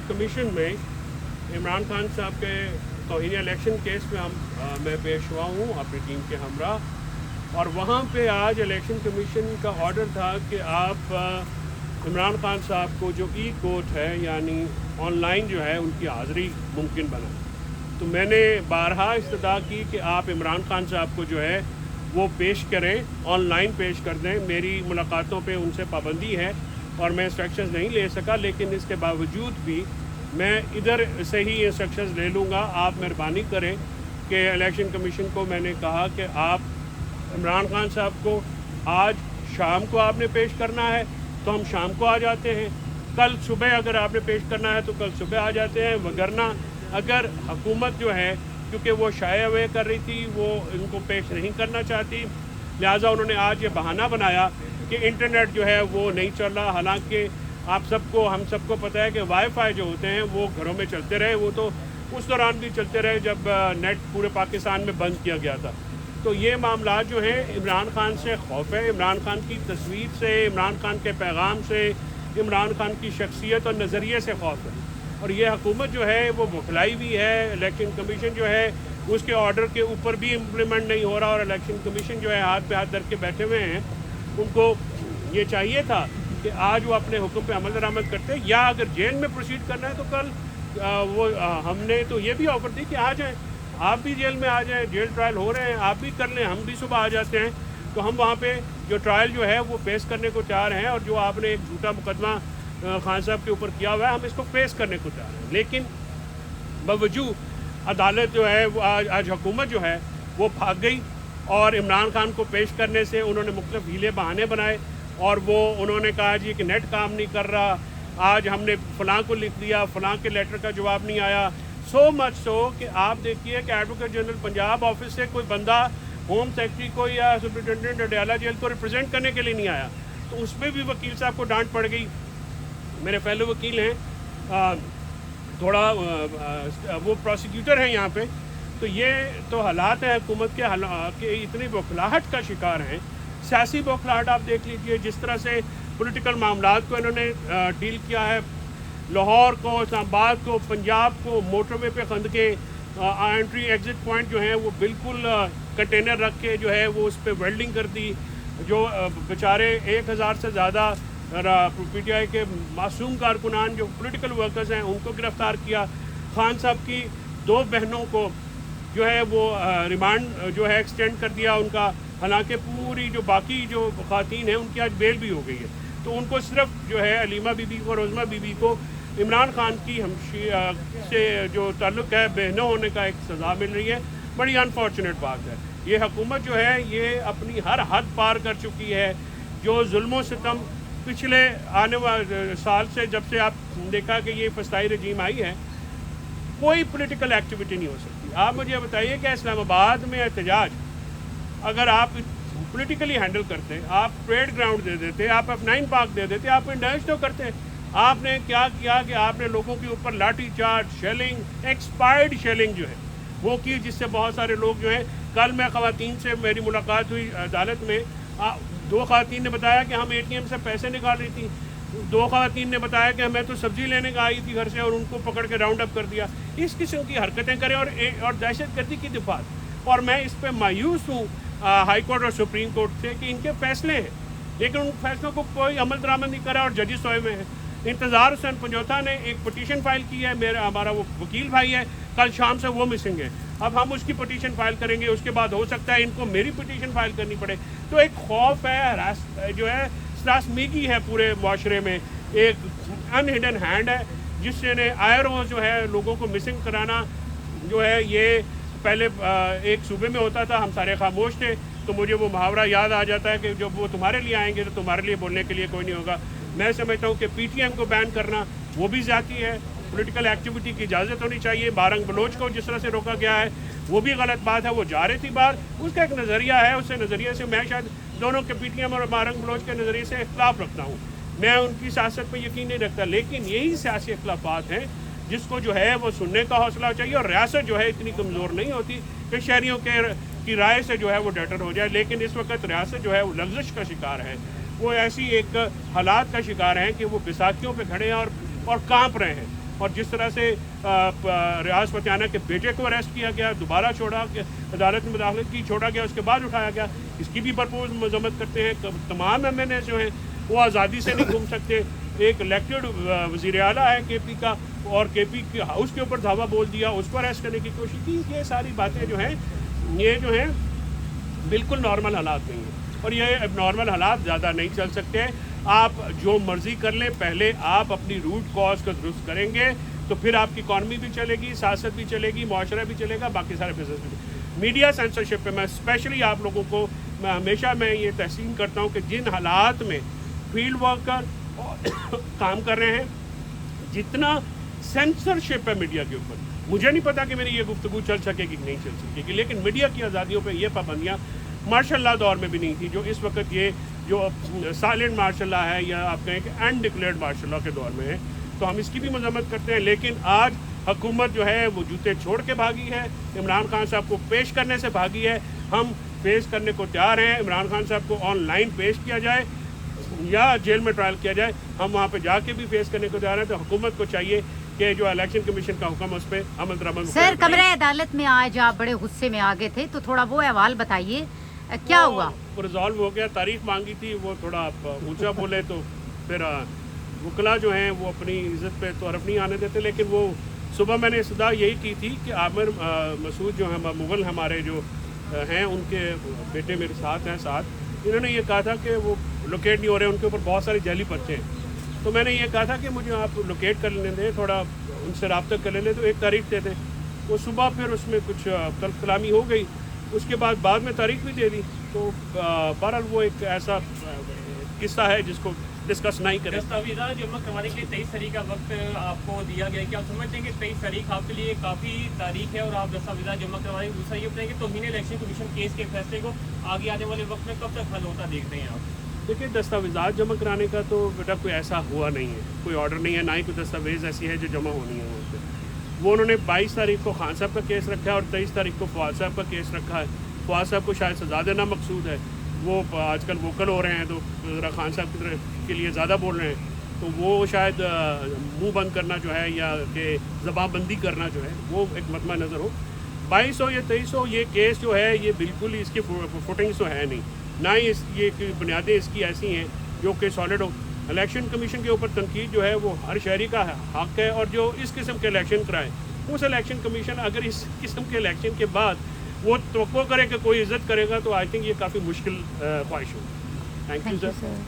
Commission में इमरान खान साहब के तौहीन इलेक्शन केस पे मैं पेश हुआ हूँ अपनी टीम के हमरा, और वहाँ पे आज इलेक्शन कमीशन का ऑर्डर था कि आप इमरान खान साहब को जो ई कोर्ट है यानी ऑनलाइन जो है उनकी हाज़िरी मुमकिन बनाएं। तो मैंने बारहा इस्तदा की कि आप इमरान खान साहब को जो है वो पेश करें, ऑनलाइन पेश कर दें। मेरी मुलाकातों पे उनसे पाबंदी है और मैं इंस्ट्रक्शंस नहीं ले सका, लेकिन इसके बावजूद भी मैं इधर से ही इंस्ट्रक्शंस ले लूँगा। आप मेहरबानी करें कि इलेक्शन कमीशन को मैंने कहा कि आप इमरान खान साहब को आज शाम को आपने पेश करना है तो हम शाम को आ जाते हैं, कल सुबह अगर आपने पेश करना है तो कल सुबह आ जाते हैं, वगरना अगर हुकूमत जो है क्योंकि वो शाये अवे कर रही थी, वो इनको पेश नहीं करना चाहती, लिहाजा उन्होंने आज ये बहाना बनाया कि इंटरनेट जो है वो नहीं चल रहा। हालांकि आप सबको हम सबको पता है कि वाईफाई जो होते हैं वो घरों में चलते रहे, वो तो उस दौरान भी चलते रहे जब नेट पूरे पाकिस्तान में बंद किया गया था। तो ये मामला जो है इमरान खान से खौफ है, इमरान खान की तस्वीर से, इमरान खान के पैगाम से, इमरान खान की शख्सियत और नज़रिए से खौफ है। और ये हुकूमत जो है वो बौखलाई भी है। इलेक्शन कमीशन जो है उसके ऑर्डर के ऊपर भी इम्प्लीमेंट नहीं हो रहा, और इलेक्शन कमीशन जो है हाथ पे हाथ धर के बैठे हुए हैं। उनको ये चाहिए था कि आज वो अपने हुक्म पे अमल दरामद करते, या अगर जेल में प्रोसीड करना है तो कल हमने तो ये भी ऑफर दी कि आ जाएं, आप भी जेल में आ जाएं, जेल ट्रायल हो रहे हैं, आप भी कर लें, हम भी सुबह आ जाते हैं। तो हम वहाँ पे जो ट्रायल जो है वो फेस करने को तैयार हैं, और जो आपने एक झूठा मुकदमा खान साहब के ऊपर किया हुआ है हम इसको फेस करने को तैयार हैं। लेकिन बावजूद अदालत जो है वो आज हुकूमत जो है वो भाग गई, और इमरान खान को पेश करने से उन्होंने मुख्तलिफ हीले बहाने बनाए, और वो उन्होंने कहा जी कि नेट काम नहीं कर रहा, आज हमने फ़लाँ को लिख दिया, फ़लाँ के लेटर का जवाब नहीं आया। सो मच सो कि आप देखिए कि एडवोकेट जनरल पंजाब ऑफिस से कोई बंदा होम सेक्रेटरी को या सुप्रिटेंडेंट अडयाला जेल को रिप्रेजेंट करने के लिए नहीं आया, तो उसमें भी वकील साहब को डांट पड़ गई। मेरे फेलो वकील हैं, थोड़ा वो प्रोसिक्यूटर हैं यहाँ पे। तो ये तो हालात हैं हुकूमत के इतनी बौखलाहट का शिकार हैं, सियासी बौखलाहट। आप देख लीजिए जिस तरह से पॉलिटिकल मामलात को इन्होंने डील किया है, लाहौर को, इस्लामाबाद को, पंजाब को मोटरवे पे खंदके, एंट्री एग्ज़िट पॉइंट जो हैं वो बिल्कुल कंटेनर रख के जो है वो उस पर वेल्डिंग कर दी। जो बेचारे 1000 से ज़्यादा PTI के मासूम कारकुनान जो पॉलिटिकल वर्कर्स हैं उनको गिरफ़्तार किया। खान साहब की 2 बहनों को जो है वो रिमांड जो है एक्सटेंड कर दिया उनका, हालांकि पूरी जो बाकी जो ख़वातीन हैं उनकी आज बेल भी हो गई है। तो उनको सिर्फ जो है अलीमा बीबी को, रोज़मा बीबी को इमरान खान की से जो ताल्लुक़ है बहनों होने का एक सज़ा मिल रही है। बड़ी अनफॉर्चुनेट बात है। ये हुकूमत जो है ये अपनी हर हद पार कर चुकी है। जो जुल्म सितम पिछले आने वाले साल से, जब से आप देखा कि ये फसाई रजीम आई है, कोई पॉलिटिकल एक्टिविटी नहीं हो सकती। आप मुझे बताइए कि इस्लामाबाद में एहतजाज अगर आप पॉलिटिकली हैंडल करते, आप परेड ग्राउंड दे देते, आप F9 पार्क दे देते, आप इंडल्ज तो करते। आपने क्या किया कि आपने लोगों के ऊपर लाठी चार्ज, शेलिंग, एक्सपायर्ड शेलिंग जो है वो की, जिससे बहुत सारे लोग जो हैं, कल मैं ख़वातीन से मेरी मुलाकात हुई अदालत में, 2 ख़वातीन ने बताया कि हम ATM से पैसे निकाल रही थी, 2 ख़वातीन ने बताया कि मैं तो सब्ज़ी लेने का आई थी घर से और उनको पकड़ के राउंड अप कर दिया। इस किस्म की हरकतें करें और दहशतगर्दी की दिफात। और मैं इस पर मायूस हूँ हाई कोर्ट और सुप्रीम कोर्ट से कि इनके फैसले हैं लेकिन उन फैसलों को कोई अमल दरामद नहीं करा और जजेस सोए हुए हैं। इंतज़ार हुसैन पंजोता ने एक पटिशन फाइल की है, हमारा वो वकील भाई है, कल शाम से वो मिसिंग है। अब हम उसकी पटिशन फाइल करेंगे, उसके बाद हो सकता है इनको मेरी पटिशन फाइल करनी पड़े। तो एक खौफ है, जो है सरासमीगी है पूरे माशरे में, एक अनहिडन हैंड है जिससे ने आए रोज़ जो है लोगों को मिसिंग कराना जो है, ये पहले एक सूबे में होता था, हम सारे खामोश थे। तो मुझे वो मुहावरा याद आ जाता है कि जब वो तुम्हारे लिए आएंगे तो तुम्हारे लिए बोलने के लिए कोई नहीं होगा। मैं समझता हूँ कि PTM को बैन करना वो भी ज़्यादती है, पॉलिटिकल एक्टिविटी की इजाज़त होनी चाहिए। बारंग बलोच को जिस तरह से रोका गया है वो भी गलत बात है, वो जा रही थी बाहर, उसका एक नज़रिया है, उस नज़रिए से मैं शायद दोनों के PTM और बारंग बलोच के नज़रिए से इख्तलाफ रखता हूँ, मैं उनकी सियासत पर यकीन नहीं रखता। लेकिन यही सियासी इख्तलाफात हैं जिसको जो है वो सुनने का हौसला चाहिए, और रियासत जो है इतनी कमज़ोर नहीं होती कि शहरियों की राय से जो है वो डटर हो जाए। लेकिन इस वक्त रियासत जो है वो लग़ज़श का शिकार है, वो ऐसी एक हालात का शिकार हैं कि वो बैसाखियों पे खड़े हैं और कांप रहे हैं। اور جس طرح سے ریاض فتیانہ کے بیٹے کو اریسٹ کیا گیا, دوبارہ چھوڑا, عدالت میں مداخلت کی, چھوڑا گیا, اس کے بعد اٹھایا گیا, اس کی بھی بھرپور مذمت کرتے ہیں. تمام ایم این اے جو ہیں وہ آزادی سے نہیں گھوم سکتے. ایک الیکٹڈ وزیر اعلیٰ ہے کے پی کا, اور کے پی ہاؤس کے اوپر دھاوا بول دیا, اس کو اریسٹ کرنے کی کوشش کی. یہ ساری باتیں جو ہیں یہ جو ہیں بالکل نارمل حالات نہیں ہیں, اور یہ اب نارمل حالات زیادہ نہیں چل سکتے. آپ جو مرضی کر لیں, پہلے آپ اپنی روٹ کاز کو درست کریں گے تو پھر آپ کی اکانومی بھی چلے گی, سیاست بھی چلے گی, معاشرہ بھی چلے گا, باقی سارے بزنس بھی. میڈیا سینسرشپ پہ میں اسپیشلی آپ لوگوں کو ہمیشہ میں یہ تحسین کرتا ہوں کہ جن حالات میں فیلڈ ورکر کام کر رہے ہیں, جتنا سینسرشپ ہے میڈیا کے اوپر, مجھے نہیں پتا کہ میری یہ گفتگو چل سکے گی کہ نہیں چل سکے گی, لیکن میڈیا کی آزادیوں پہ یہ پابندیاں مارشل اللہ دور میں بھی نہیں تھی جو اس وقت یہ جو سائلنٹ مارشل اللہ ہے, یا آپ کہیں کہ ان ڈکلیئرڈ مارشل اللہ کے دور میں ہے. تو ہم اس کی بھی مذمت کرتے ہیں. لیکن آج حکومت جو ہے وہ جوتے چھوڑ کے بھاگی ہے, عمران خان صاحب کو پیش کرنے سے بھاگی ہے. ہم پیش کرنے کو تیار ہیں, عمران خان صاحب کو آن لائن پیش کیا جائے یا جیل میں ٹرائل کیا جائے, ہم وہاں پہ جا کے بھی فیس کرنے کو تیار ہیں. تو حکومت کو چاہیے کہ جو الیکشن کمیشن کا حکم اس پہ عمل درآمد. سر, کمرہ عدالت میں آج آپ بڑے غصے میں آگے تھے, تو تھوڑا وہ احوال بتائیے, کیا ہوا؟ وہ ریزالو ہو گیا. تاریخ مانگی تھی, وہ تھوڑا اونچا بولے تو پھر وکلا جو ہیں وہ اپنی عزت پہ تو حرف نہیں آنے دیتے. لیکن وہ صبح میں نے صدا یہی کی تھی کہ عامر مسعود جو ہیں مغل ہمارے جو ہیں, ان کے بیٹے میرے ساتھ ہیں, انہوں نے یہ کہا تھا کہ وہ لوکیٹ نہیں ہو رہے, ان کے اوپر بہت سارے جعلی پرچے ہیں. تو میں نے یہ کہا تھا کہ مجھے آپ لوکیٹ کر لینے دیں, تھوڑا ان سے رابطہ کر لیں, تو ایک تاریخ دے دیں. وہ صبح پھر اس میں کچھ تلخ کلامی ہو گئی, اس کے بعد میں تاریخ بھی دے دی. تو بہرحال وہ ایک ایسا قصہ ہے جس کو ڈسکس نہیں کریں. دستاویزات جمع کروانے کے لیے 23 تاریخ کا وقت آپ کو دیا گیا ہے, کیا آپ سمجھتے ہیں کہ 23 تاریخ آپ کے لیے کافی تاریخ ہے اور آپ دستاویزات جمع کروائیں گے؟ دوسرا یہ بتائیں کہ توہین الیکشن کمیشن کیس کے فیصلے کو آگے آنے والے وقت میں کب تک حل ہوتا دیکھتے ہیں آپ؟ دیکھیے, دستاویزات جمع کرانے کا تو بیٹا کوئی ایسا ہوا نہیں ہے, کوئی آرڈر نہیں ہے, نہ ہی کوئی دستاویز ایسی ہے جو جمع ہونی ہے وہاں پہ. وہ انہوں نے 22 تاریخ کو خان صاحب کا کیس رکھا ہے اور 23 تاریخ کو فواد صاحب کا کیس رکھا ہے. فواد صاحب کو شاید سزا دینا مقصود ہے, وہ آج کل ووکل ہو رہے ہیں تو ذرا خان صاحب کی طرف کے لیے زیادہ بول رہے ہیں, تو وہ شاید منہ بند کرنا جو ہے یا کہ زبان بندی کرنا جو ہے وہ ایک مطمع نظر ہو. 2200 یا 2300 یہ کیس جو ہے یہ بالکل ہی اس کی فوٹنگس تو ہے نہیں, نہ ہی یہ بنیادیں اس کی ایسی ہیں جو کہ سالڈ ہو. الیکشن کمیشن کے اوپر تنقید جو ہے وہ ہر شہری کا حق ہے, اور جو اس قسم کے الیکشن کرائے, اس الیکشن کمیشن اگر اس قسم کے الیکشن کے بعد وہ توقع کرے کہ کوئی عزت کرے گا, تو آئی تھنک یہ کافی مشکل خواہش ہوگی. Thank you sir.